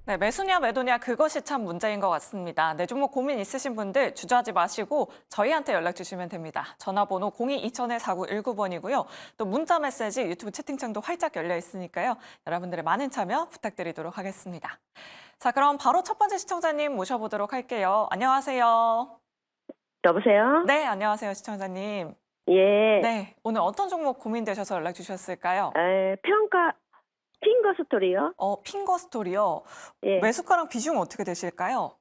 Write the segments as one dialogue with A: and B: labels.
A: 네, 매수냐 매도냐 그것이 참 문제인 것 같습니다. 내 종목 고민 있으신 분들 주저하지 마시고 저희한테 연락 주시면 됩니다. 전화번호 02-2000-4919번이고요. 또 문자 메시지 유튜브 채팅창도 활짝 열려 있으니까요. 여러분들의 많은 참여 부탁드리도록 하겠습니다. 자, 그럼 바로 첫 번째 시청자님 모셔보도록 할게요. 안녕하세요.
B: 여보세요?
A: 네, 안녕하세요, 시청자님.
B: 예.
A: 네, 오늘 어떤 종목 고민되셔서 연락 주셨을까요?
B: 평가, 핑거 스토리요?
A: 핑거 스토리요.
B: 예.
A: 매수가랑 비중 어떻게 되실까요?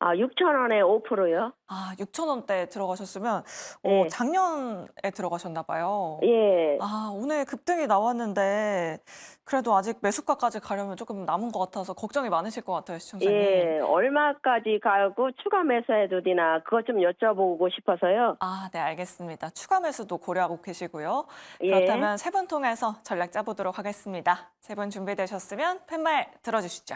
B: 6,000원에 5%요?
A: 6,000원대 들어가셨으면
B: 예.
A: 작년에 들어가셨나 봐요.
B: 예.
A: 오늘 급등이 나왔는데 그래도 아직 매수가까지 가려면 조금 남은 것 같아서 걱정이 많으실 것 같아요, 시청자님.
B: 예. 얼마까지 가고 추가 매수해도 되나 그것 좀 여쭤보고 싶어서요.
A: 네, 알겠습니다. 추가 매수도 고려하고 계시고요.
B: 예.
A: 그렇다면 세 분 통해서 전략 짜보도록 하겠습니다. 세 분 준비되셨으면 팻말 들어주시죠.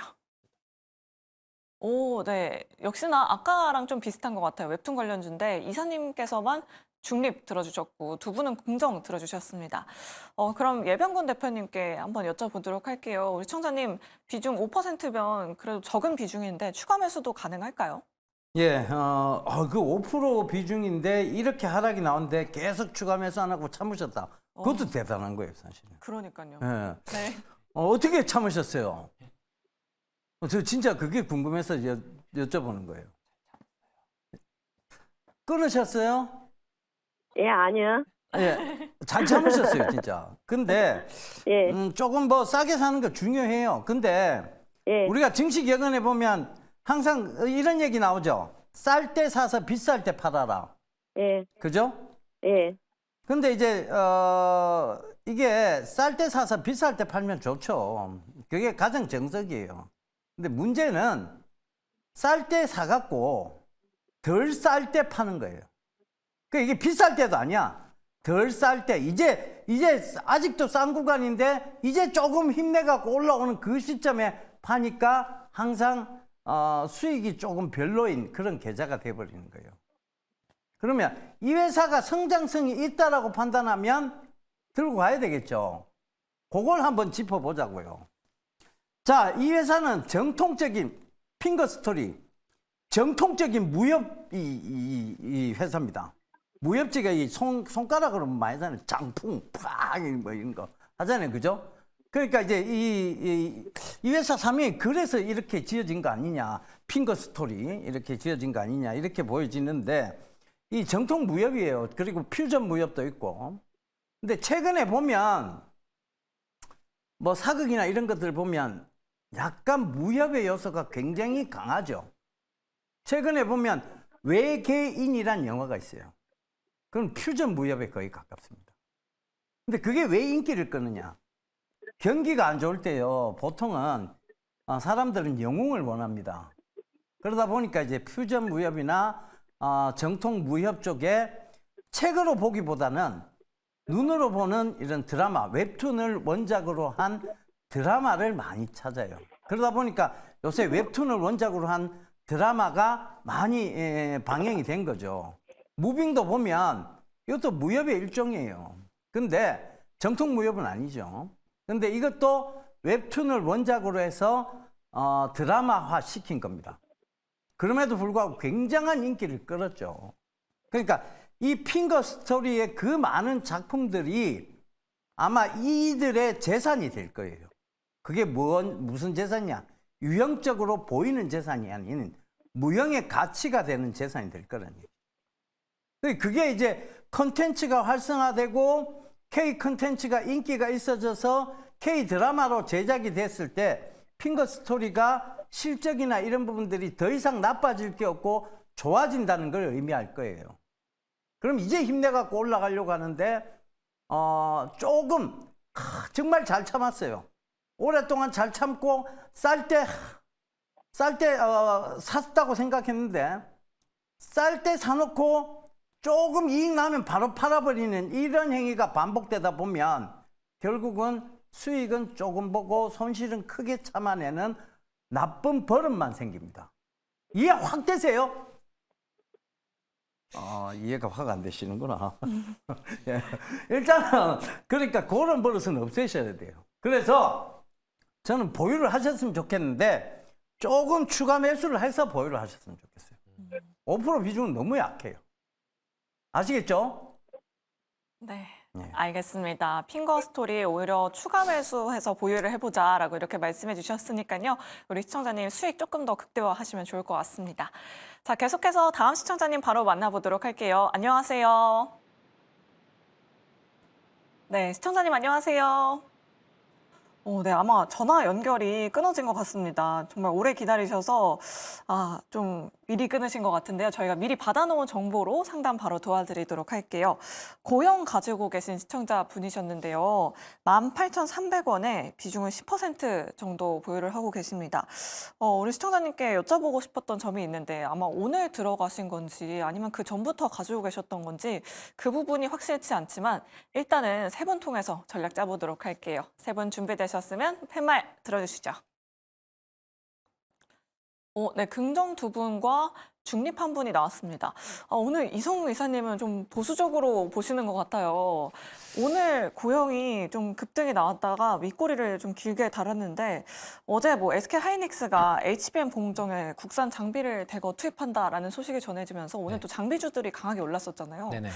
A: 네. 역시나 아까랑 좀 비슷한 것 같아요. 웹툰 관련주인데 이사님께서만 중립 들어주셨고 두 분은 긍정 들어주셨습니다. 그럼 예병군 대표님께 한번 여쭤보도록 할게요. 우리 청자님 비중 5%면 그래도 적은 비중인데 추가 매수도 가능할까요?
C: 예, 그 5% 비중인데 이렇게 하락이 나오는데 계속 추가 매수 안 하고 참으셨다. 그것도 대단한 거예요, 사실은.
A: 그러니까요.
C: 예.
A: 네.
C: 어떻게 참으셨어요? 저 진짜 그게 궁금해서 여쭤보는 거예요. 끊으셨어요?
B: 예, 아니요.
C: 예, 잘 참으셨어요, 진짜. 근데
B: 예.
C: 조금 뭐 싸게 사는 거 중요해요. 근데
B: 예.
C: 우리가 증시 격언해 보면 항상 이런 얘기 나오죠. 쌀 때 사서 비쌀 때 팔아라.
B: 예.
C: 그죠?
B: 예.
C: 근데 이제 이게 쌀 때 사서 비쌀 때 팔면 좋죠. 그게 가장 정석이에요. 근데 문제는 쌀 때 사갖고 덜 쌀 때 파는 거예요. 그 이게 비쌀 때도 아니야. 덜 쌀 때 이제 아직도 싼 구간인데 이제 조금 힘내갖고 올라오는 그 시점에 파니까 항상 수익이 조금 별로인 그런 계좌가 돼버리는 거예요. 그러면 이 회사가 성장성이 있다라고 판단하면 들고 가야 되겠죠. 그걸 한번 짚어보자고요. 자, 이 회사는 정통적인 핑거 스토리, 정통적인 무협 이 회사입니다. 무협지가 이 손가락으로 많이 하잖아요. 장풍, 팍, 뭐 이런 거 하잖아요. 그죠? 그러니까 이제 이 회사 사명이 그래서 이렇게 지어진 거 아니냐. 핑거 스토리, 이렇게 지어진 거 아니냐. 이렇게 보여지는데 이 정통 무협이에요. 그리고 퓨전 무협도 있고. 근데 최근에 보면 뭐 사극이나 이런 것들 보면 약간 무협의 요소가 굉장히 강하죠. 최근에 보면 외계인이란 영화가 있어요. 그건 퓨전 무협에 거의 가깝습니다. 근데 그게 왜 인기를 끄느냐? 경기가 안 좋을 때요. 보통은 사람들은 영웅을 원합니다. 그러다 보니까 이제 퓨전 무협이나 정통 무협 쪽에 책으로 보기보다는 눈으로 보는 이런 드라마, 웹툰을 원작으로 한 드라마를 많이 찾아요. 그러다 보니까 요새 웹툰을 원작으로 한 드라마가 많이 방영이 된 거죠. 무빙도 보면 이것도 무협의 일종이에요. 근데 정통 무협은 아니죠. 근데 이것도 웹툰을 원작으로 해서 드라마화 시킨 겁니다. 그럼에도 불구하고 굉장한 인기를 끌었죠. 그러니까 이 핑거 스토리의 그 많은 작품들이 아마 이들의 재산이 될 거예요. 그게 무슨 재산이냐? 유형적으로 보이는 재산이 아닌 무형의 가치가 되는 재산이 될 거라는 얘기죠. 그게 이제 컨텐츠가 활성화되고 K 컨텐츠가 인기가 있어져서 K 드라마로 제작이 됐을 때 핑거 스토리가 실적이나 이런 부분들이 더 이상 나빠질 게 없고 좋아진다는 걸 의미할 거예요. 그럼 이제 힘내갖고 올라가려고 하는데 조금 정말 잘 참았어요. 오랫동안 잘 참고 쌀 때 샀다고 생각했는데 쌀 때 사놓고 조금 이익 나면 바로 팔아버리는 이런 행위가 반복되다 보면 결국은 수익은 조금 보고 손실은 크게 참아내는 나쁜 버릇만 생깁니다. 이해 확 되세요? 이해가 확 안 되시는구나. 예. 일단은 그러니까 그런 버릇은 없애셔야 돼요. 그래서 저는 보유를 하셨으면 좋겠는데 조금 추가 매수를 해서 보유를 하셨으면 좋겠어요. 5% 비중은 너무 약해요. 아시겠죠?
A: 네.
C: 네.
A: 알겠습니다. 핑거 스토리 오히려 추가 매수해서 보유를 해보자라고 이렇게 말씀해 주셨으니까요. 우리 시청자님 수익 조금 더 극대화하시면 좋을 것 같습니다. 자, 계속해서 다음 시청자님 바로 만나보도록 할게요. 안녕하세요. 네, 시청자님 안녕하세요. 네, 아마 전화 연결이 끊어진 것 같습니다. 정말 오래 기다리셔서 좀 미리 끊으신 것 같은데요. 저희가 미리 받아놓은 정보로 상담 바로 도와드리도록 할게요. 고영 가지고 계신 시청자 분이셨는데요. 18,300원에 비중은 10% 정도 보유를 하고 계십니다. 우리 시청자님께 여쭤보고 싶었던 점이 있는데 아마 오늘 들어가신 건지 아니면 그 전부터 가지고 계셨던 건지 그 부분이 확실치 않지만 일단은 세 분 통해서 전략 짜보도록 할게요. 세 분 준비되셨으면 팻말 들어주시죠. 네, 긍정 두 분과 중립 한 분이 나왔습니다. 오늘 이성우 이사님은 좀 보수적으로 보시는 것 같아요. 오늘 고영이 좀 급등이 나왔다가 윗꼬리를 좀 길게 달았는데 어제 뭐 SK 하이닉스가 HBM 공정에 국산 장비를 대거 투입한다라는 소식이 전해지면서 오늘
D: 네.
A: 또 장비주들이 강하게 올랐었잖아요.
D: 네네.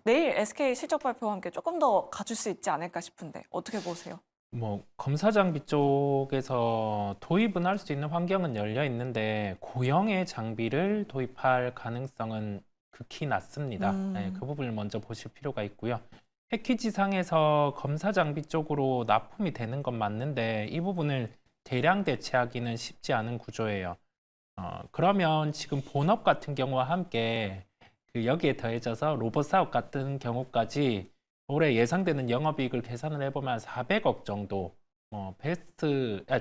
A: 내일 SK 실적 발표와 함께 조금 더 가줄 수 있지 않을까 싶은데 어떻게 보세요?
D: 뭐 검사 장비 쪽에서 도입은 할 수 있는 환경은 열려 있는데 고영의 장비를 도입할 가능성은 극히 낮습니다. 네, 그 부분을 먼저 보실 필요가 있고요. 패키지상에서 검사 장비 쪽으로 납품이 되는 건 맞는데 이 부분을 대량 대체하기는 쉽지 않은 구조예요. 그러면 지금 본업 같은 경우와 함께 여기에 더해져서 로봇 사업 같은 경우까지 올해 예상되는 영업이익을 계산을 해보면 400억 정도,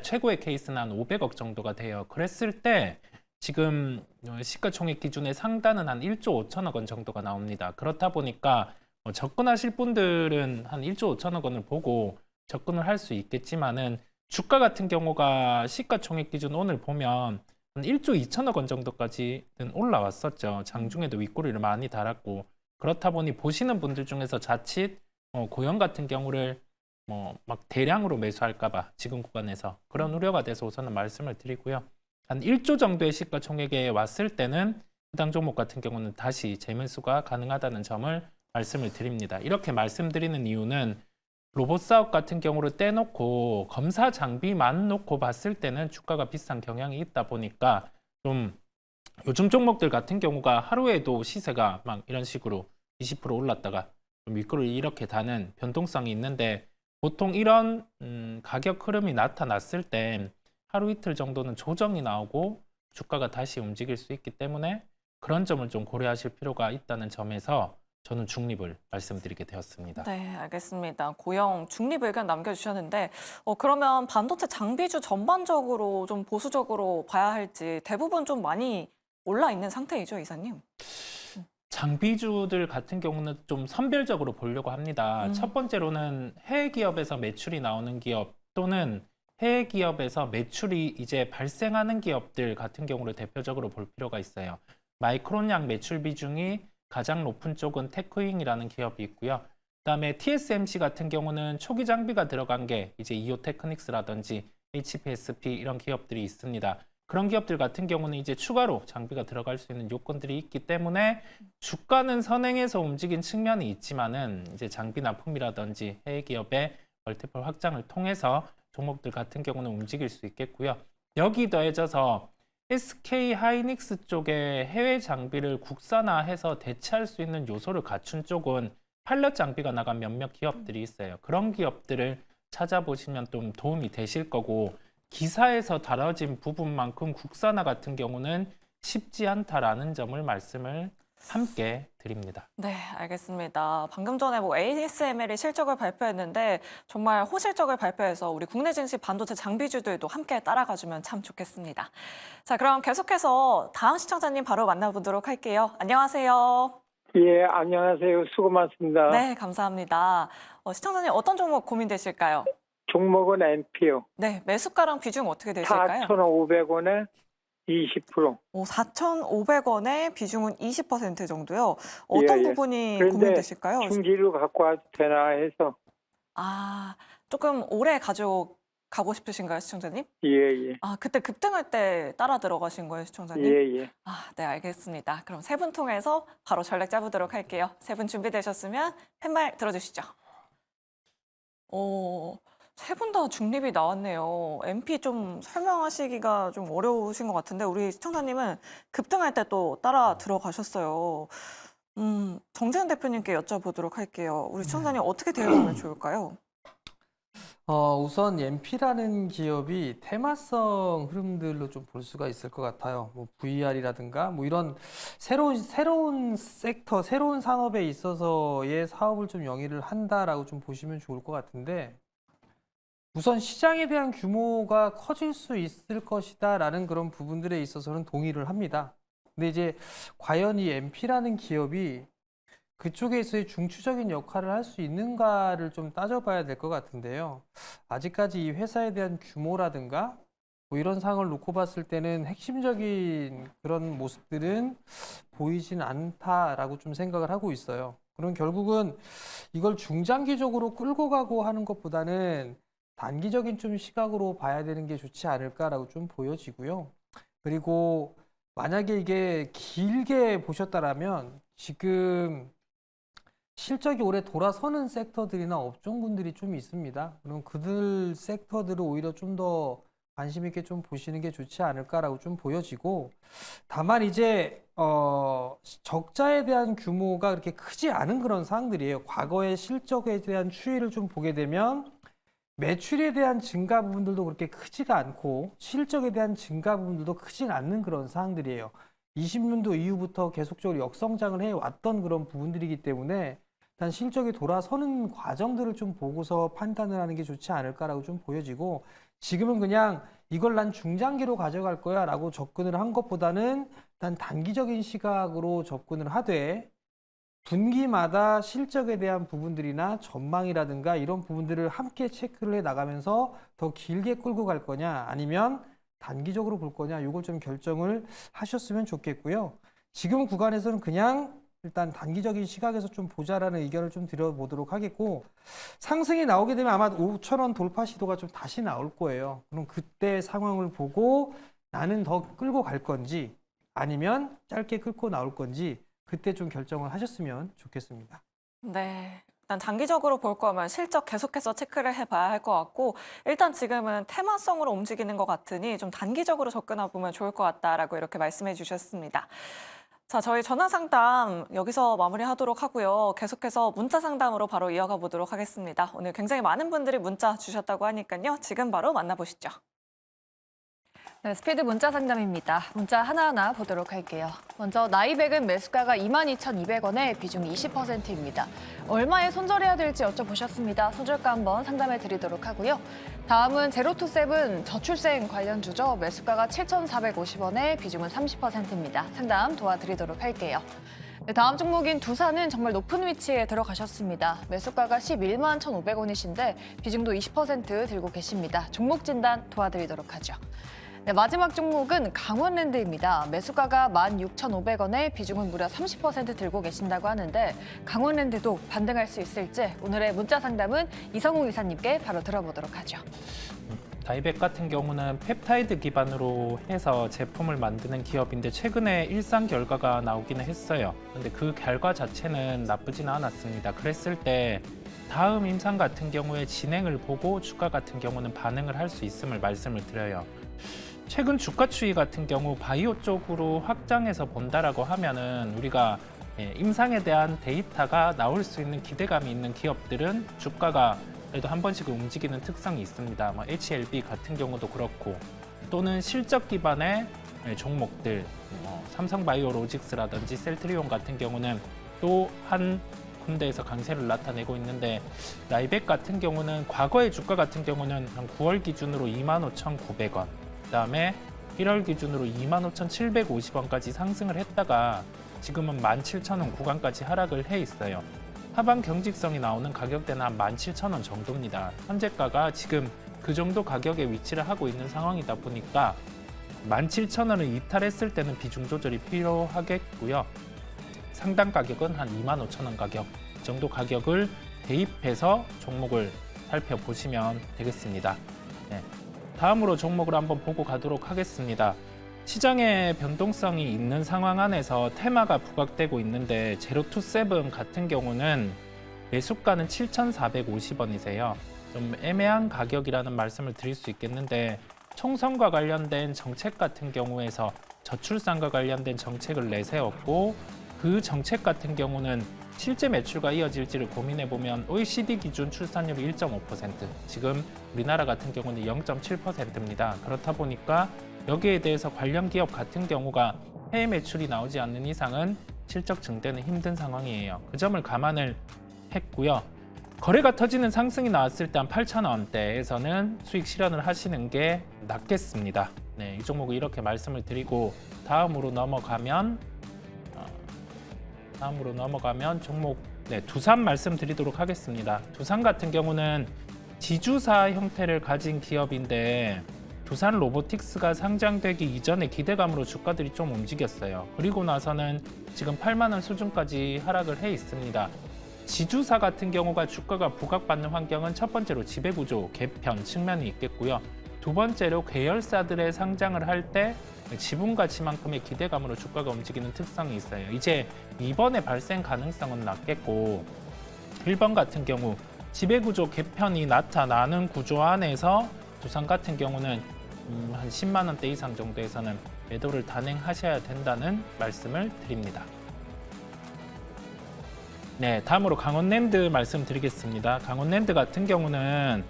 D: 최고의 케이스는 한 500억 정도가 돼요. 그랬을 때 지금 시가총액 기준의 상단은 한 1조 5천억 원 정도가 나옵니다. 그렇다 보니까 접근하실 분들은 한 1조 5천억 원을 보고 접근을 할 수 있겠지만은 주가 같은 경우가 시가총액 기준 오늘 보면 한 1조 2천억 원 정도까지는 올라왔었죠. 장중에도 윗꼬리를 많이 달았고 그렇다 보니 보시는 분들 중에서 자칫 고영 같은 경우를 막 대량으로 매수할까봐 지금 구간에서 그런 우려가 돼서 우선은 말씀을 드리고요. 한 1조 정도의 시가총액에 왔을 때는 해당 종목 같은 경우는 다시 재매수가 가능하다는 점을 말씀을 드립니다. 이렇게 말씀드리는 이유는 로봇 사업 같은 경우를 떼놓고 검사 장비만 놓고 봤을 때는 주가가 비싼 경향이 있다 보니까 좀 요즘 종목들 같은 경우가 하루에도 시세가 막 이런 식으로 20% 올랐다가 좀 윗꼬리를 이렇게 다는 변동성이 있는데 보통 이런 가격 흐름이 나타났을 때 하루 이틀 정도는 조정이 나오고 주가가 다시 움직일 수 있기 때문에 그런 점을 좀 고려하실 필요가 있다는 점에서 저는 중립을 말씀드리게 되었습니다.
A: 네, 알겠습니다. 고영 중립 의견 남겨주셨는데 그러면 반도체 장비주 전반적으로 좀 보수적으로 봐야 할지 대부분 좀 많이 올라 있는 상태이죠, 이사님?
D: 장비주들 같은 경우는 좀 선별적으로 보려고 합니다. 첫 번째로는 해외 기업에서 매출이 나오는 기업 또는 해외 기업에서 매출이 이제 발생하는 기업들 같은 경우를 대표적으로 볼 필요가 있어요. 마이크론 양 매출 비중이 가장 높은 쪽은 테크윙이라는 기업이 있고요. 그다음에 TSMC 같은 경우는 초기 장비가 들어간 게 이제 이오테크닉스라든지 HPSP 이런 기업들이 있습니다. 그런 기업들 같은 경우는 이제 추가로 장비가 들어갈 수 있는 요건들이 있기 때문에 주가는 선행해서 움직인 측면이 있지만은 이제 장비 납품이라든지 해외 기업의 멀티플 확장을 통해서 종목들 같은 경우는 움직일 수 있겠고요. 여기 더해져서 SK 하이닉스 쪽에 해외 장비를 국산화해서 대체할 수 있는 요소를 갖춘 쪽은 파일럿 장비가 나간 몇몇 기업들이 있어요. 그런 기업들을 찾아보시면 좀 도움이 되실 거고 기사에서 다뤄진 부분만큼 국산화 같은 경우는 쉽지 않다라는 점을 말씀을 함께 드립니다.
A: 네, 알겠습니다. 방금 전에 뭐 ASML이 실적을 발표했는데 정말 호실적을 발표해서 우리 국내 증시 반도체 장비주들도 함께 따라가주면 참 좋겠습니다. 자, 그럼 계속해서 다음 시청자님 바로 만나보도록 할게요. 안녕하세요.
E: 예, 안녕하세요. 수고 많습니다.
A: 네, 감사합니다. 시청자님 어떤 종목 고민되실까요?
E: 종목은 NPO.
A: 네, 매수가랑 비중 어떻게 되실까요?
E: 4,500원에 20%.
A: 4,500원에 비중은 20% 정도요. 어떤
E: 예, 예.
A: 부분이
E: 그런데
A: 고민되실까요?
E: 중지로 갖고 와도 되나 해서.
A: 조금 오래 가지고 가고 싶으신가요, 시청자님?
E: 예, 예.
A: 아, 그때 급등할 때 따라 들어가신 거예요, 시청자님?
E: 예, 예.
A: 아, 네, 알겠습니다. 그럼 세 분 통해서 바로 전략 짜보도록 할게요. 세 분 준비되셨으면 팻말 들어주시죠. 세 분 다 중립이 나왔네요. MP 좀 설명하시기가 좀 어려우신 것 같은데 우리 시청자님은 급등할 때 또 따라 들어가셨어요. 정재현 대표님께 여쭤보도록 할게요. 우리 시청자님 어떻게 대응하면 좋을까요?
F: 우선 MP라는 기업이 테마성 흐름들로 좀 볼 수가 있을 것 같아요. 뭐 VR이라든가 뭐 이런 새로운 섹터, 새로운 산업에 있어서의 사업을 좀 영위를 한다라고 좀 보시면 좋을 것 같은데 우선 시장에 대한 규모가 커질 수 있을 것이다라는 그런 부분들에 있어서는 동의를 합니다. 근데 이제 과연 이 MP라는 기업이 그쪽에서의 중추적인 역할을 할 수 있는가를 좀 따져봐야 될 것 같은데요. 아직까지 이 회사에 대한 규모라든가 뭐 이런 상황을 놓고 봤을 때는 핵심적인 그런 모습들은 보이진 않다라고 좀 생각을 하고 있어요. 그럼 결국은 이걸 중장기적으로 끌고 가고 하는 것보다는 단기적인 좀 시각으로 봐야 되는 게 좋지 않을까라고 좀 보여지고요. 그리고 만약에 이게 길게 보셨다라면 지금 실적이 올해 돌아서는 섹터들이나 업종군들이 좀 있습니다. 그럼 그들 섹터들을 오히려 좀 더 관심 있게 좀 보시는 게 좋지 않을까라고 좀 보여지고 다만 이제 적자에 대한 규모가 그렇게 크지 않은 그런 상황들이에요. 과거의 실적에 대한 추이를 좀 보게 되면 매출에 대한 증가 부분들도 그렇게 크지가 않고 실적에 대한 증가 부분들도 크진 않는 그런 상황들이에요. 20년도 이후부터 계속적으로 역성장을 해왔던 그런 부분들이기 때문에 일단 실적이 돌아서는 과정들을 좀 보고서 판단을 하는 게 좋지 않을까라고 좀 보여지고 지금은 그냥 이걸 난 중장기로 가져갈 거야 라고 접근을 한 것보다는 일단 단기적인 시각으로 접근을 하되 분기마다 실적에 대한 부분들이나 전망이라든가 이런 부분들을 함께 체크를 해 나가면서 더 길게 끌고 갈 거냐 아니면 단기적으로 볼 거냐 이걸 좀 결정을 하셨으면 좋겠고요. 지금 구간에서는 그냥 일단 단기적인 시각에서 좀 보자라는 의견을 좀 드려보도록 하겠고 상승이 나오게 되면 아마 5,000원 돌파 시도가 좀 다시 나올 거예요. 그럼 그때 상황을 보고 나는 더 끌고 갈 건지 아니면 짧게 끌고 나올 건지 그때 좀 결정을 하셨으면 좋겠습니다.
A: 네. 일단 장기적으로 볼 거면 실적 계속해서 체크를 해봐야 할 것 같고 일단 지금은 테마성으로 움직이는 것 같으니 좀 단기적으로 접근해 보면 좋을 것 같다라고 이렇게 말씀해 주셨습니다. 자, 저희 전화 상담 여기서 마무리하도록 하고요. 계속해서 문자 상담으로 바로 이어가 보도록 하겠습니다. 오늘 굉장히 많은 분들이 문자 주셨다고 하니까요. 지금 바로 만나보시죠.
G: 네, 스피드 문자 상담입니다. 문자 하나하나 보도록 할게요. 먼저 나이백은 매수가가 22,200원에 비중 20%입니다. 얼마에 손절해야 될지 여쭤보셨습니다. 손절가 한번 상담해 드리도록 하고요. 다음은 제로투세븐 저출생 관련주죠. 매수가가 7,450원에 비중은 30%입니다. 상담 도와드리도록 할게요. 네, 다음 종목인 두산은 정말 높은 위치에 들어가셨습니다. 매수가가 11만 1,500원이신데 비중도 20% 들고 계십니다. 종목 진단 도와드리도록 하죠. 네, 마지막 종목은 강원랜드입니다. 매수가가 16,500원에 비중은 무려 30% 들고 계신다고 하는데 강원랜드도 반등할 수 있을지 오늘의 문자 상담은 이성웅 이사님께 바로 들어보도록 하죠.
D: 다이백 같은 경우는 펩타이드 기반으로 해서 제품을 만드는 기업인데 최근에 일상 결과가 나오기는 했어요. 근데 그 결과 자체는 나쁘지는 않았습니다. 그랬을 때 다음 임상 같은 경우에 진행을 보고 주가 같은 경우는 반응을 할 수 있음을 말씀을 드려요. 최근 주가 추이 같은 경우 바이오 쪽으로 확장해서 본다라고 하면은 우리가 임상에 대한 데이터가 나올 수 있는 기대감이 있는 기업들은 주가가 그래도 한 번씩은 움직이는 특성이 있습니다. 뭐 HLB 같은 경우도 그렇고 또는 실적 기반의 종목들, 삼성바이오로직스라든지 셀트리온 같은 경우는 또 한 군데에서 강세를 나타내고 있는데 나이백 같은 경우는 과거의 주가 같은 경우는 한 9월 기준으로 25,900원 그다음에 1월 기준으로 25,750원까지 상승을 했다가 지금은 17,000원 구간까지 하락을 해 있어요. 하방 경직성이 나오는 가격대는 한 17,000원 정도입니다. 현재가가 지금 그 정도 가격에 위치를 하고 있는 상황이다 보니까 17,000원을 이탈했을 때는 비중 조절이 필요하겠고요. 상당 가격은 한 25,000원 가격 정도 가격을 대입해서 종목을 살펴보시면 되겠습니다. 네. 다음으로 종목을 한번 보고 가도록 하겠습니다. 시장의 변동성이 있는 상황 안에서 테마가 부각되고 있는데 제로투세븐 같은 경우는 매수가는 7,450원이세요. 좀 애매한 가격이라는 말씀을 드릴 수 있겠는데 총선과 관련된 정책 같은 경우에서 저출산과 관련된 정책을 내세웠고 그 정책 같은 경우는 실제 매출과 이어질지를 고민해보면 OECD 기준 출산율이 1.5%, 지금 우리나라 같은 경우는 0.7%입니다. 그렇다 보니까 여기에 대해서 관련 기업 같은 경우가 해외 매출이 나오지 않는 이상은 실적 증대는 힘든 상황이에요. 그 점을 감안을 했고요. 거래가 터지는 상승이 나왔을 때 한 8,000원대에서는 수익 실현을 하시는 게 낫겠습니다. 네, 이 종목을 이렇게 말씀을 드리고 다음으로 넘어가면 종목 두산 말씀드리도록 하겠습니다. 두산 같은 경우는 지주사 형태를 가진 기업인데 두산 로보틱스가 상장되기 이전에 기대감으로 주가들이 좀 움직였어요. 그리고 나서는 지금 8만 원 수준까지 하락을 해 있습니다. 지주사 같은 경우가 주가가 부각받는 환경은 첫 번째로 지배구조 개편 측면이 있겠고요. 두 번째로 계열사들의 상장을 할 때 지분 가치만큼의 기대감으로 주가가 움직이는 특성이 있어요. 이제 이번에 발생 가능성은 낮겠고 1번 같은 경우 지배구조 개편이 나타나는 구조 안에서 두산 같은 경우는 한 10만 원대 이상 정도에서는 매도를 단행하셔야 된다는 말씀을 드립니다. 네, 다음으로 강원랜드 말씀드리겠습니다. 강원랜드 같은 경우는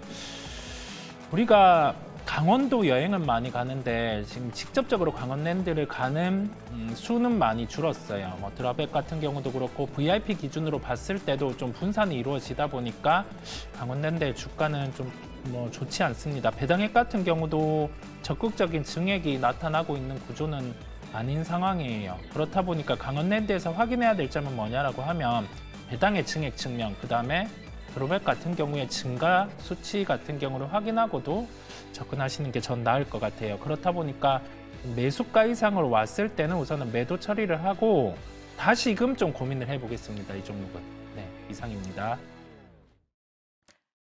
D: 우리가 강원도 여행은 많이 가는데 지금 직접적으로 강원랜드를 가는 수는 많이 줄었어요. 뭐 드라백 같은 경우도 그렇고 VIP 기준으로 봤을 때도 좀 분산이 이루어지다 보니까 강원랜드의 주가는 좀 좋지 않습니다. 배당액 같은 경우도 적극적인 증액이 나타나고 있는 구조는 아닌 상황이에요. 그렇다 보니까 강원랜드에서 확인해야 될 점은 뭐냐라고 하면 배당의 증액 측면, 그 다음에 드롭백 같은 경우에 증가 수치 같은 경우를 확인하고도 접근하시는 게 전 나을 것 같아요. 그렇다 보니까 매수가 이상으로 왔을 때는 우선은 매도 처리를 하고 다시금 좀 고민을 해보겠습니다. 이 종목은. 네, 이상입니다.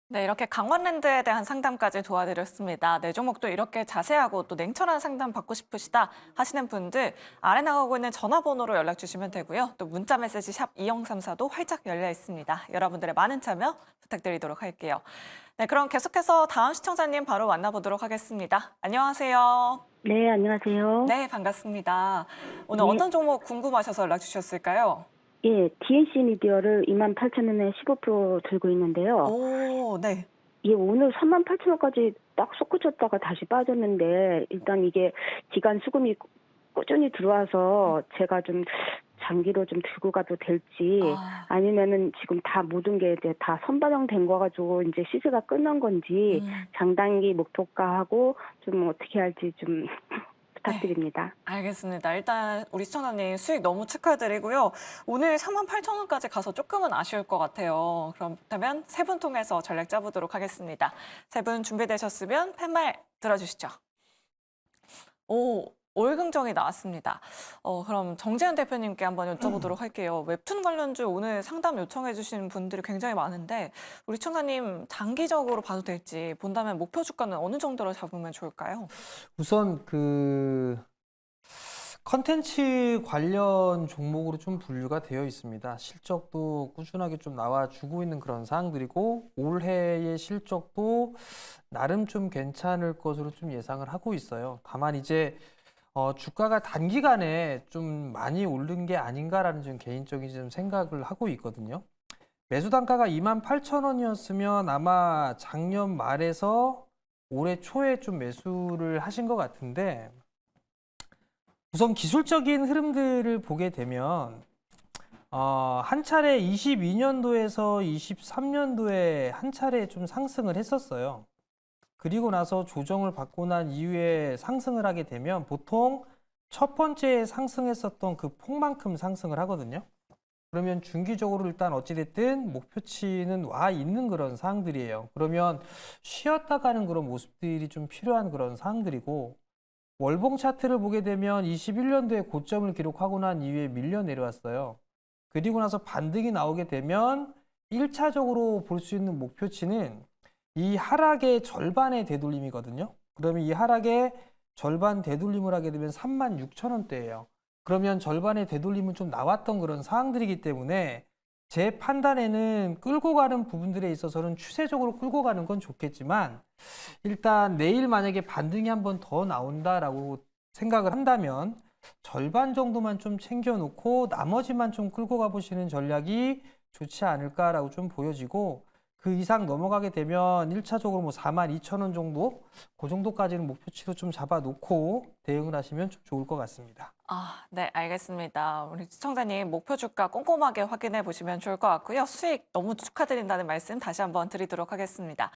A: 네, 이렇게 강원랜드에 대한 상담까지 도와드렸습니다. 네, 종목도 이렇게 자세하고 또 냉철한 상담 받고 싶으시다 하시는 분들 아래 나가고 있는 전화번호로 연락 주시면 되고요. 또 문자 메시지 샵 2034도 활짝 열려 있습니다. 여러분들의 많은 참여 부탁드리도록 할게요. 네, 그럼 계속해서 다음 시청자님 바로 만나보도록 하겠습니다. 안녕하세요.
B: 네, 안녕하세요.
A: 네, 반갑습니다. 오늘
B: 네.
A: 어떤 종목 궁금하셔서 연락 주셨을까요?
B: 예, DNC 미디어를 28,000원에 15% 들고 있는데요.
A: 오, 네.
B: 예, 오늘 38,000원까지 딱 솟구쳤다가 다시 빠졌는데 일단 이게 기간 수급이 꾸준히 들어와서 제가 좀 장기로 좀 들고 가도 될지 아니면은 지금 다 모든 게 다 선반영된 거 가지고 이제 시세가 끝난 건지 장단기 목표가하고 좀 어떻게 할지 좀 부탁드립니다.
A: 알겠습니다. 일단 우리 시청자님 수익 너무 축하드리고요. 오늘 38,000원까지 가서 조금은 아쉬울 것 같아요. 그렇다면 세 분 통해서 전략 짜보도록 하겠습니다. 세 분 준비되셨으면 팻말 들어주시죠. 오, 올긍정이 나왔습니다. 그럼 정재현 대표님께 한번 여쭤보도록 할게요. 웹툰 관련주 오늘 상담 요청해 주신 분들이 굉장히 많은데 우리 시청자님 장기적으로 봐도 될지 본다면 목표 주가는 어느 정도로 잡으면 좋을까요?
F: 우선 컨텐츠 관련 종목으로 좀 분류가 되어 있습니다. 실적도 꾸준하게 좀 나와주고 있는 그런 사항들이고 올해의 실적도 나름 좀 괜찮을 것으로 좀 예상을 하고 있어요. 다만 이제 주가가 단기간에 좀 많이 오른 게 아닌가라는 좀 개인적인 좀 생각을 하고 있거든요. 매수 단가가 28,000원이었으면 아마 작년 말에서 올해 초에 좀 매수를 하신 것 같은데 우선 기술적인 흐름들을 보게 되면 한 차례 22년도에서 23년도에 한 차례 좀 상승을 했었어요. 그리고 나서 조정을 받고 난 이후에 상승을 하게 되면 보통 첫 번째 상승했었던 그 폭만큼 상승을 하거든요. 그러면 중기적으로 일단 어찌됐든 목표치는 와 있는 그런 사항들이에요. 그러면 쉬었다 가는 그런 모습들이 좀 필요한 그런 사항들이고 월봉 차트를 보게 되면 21년도에 고점을 기록하고 난 이후에 밀려 내려왔어요. 그리고 나서 반등이 나오게 되면 1차적으로 볼 수 있는 목표치는 이 하락의 절반의 되돌림이거든요. 그러면 이 하락의 절반 되돌림을 하게 되면 36,000원대예요. 그러면 절반의 되돌림은 좀 나왔던 그런 상황들이기 때문에 제 판단에는 끌고 가는 부분들에 있어서는 추세적으로 끌고 가는 건 좋겠지만 일단 내일 만약에 반등이 한 번 더 나온다라고 생각을 한다면 절반 정도만 좀 챙겨놓고 나머지만 좀 끌고 가보시는 전략이 좋지 않을까라고 좀 보여지고 그 이상 넘어가게 되면 1차적으로 뭐 42,000원 정도 그 정도까지는 목표치로 좀 잡아놓고 대응을 하시면 좀 좋을 것 같습니다.
A: 네, 알겠습니다. 우리 시청자님 목표 주가 꼼꼼하게 확인해 보시면 좋을 것 같고요. 수익 너무 축하드린다는 말씀 다시 한번 드리도록 하겠습니다.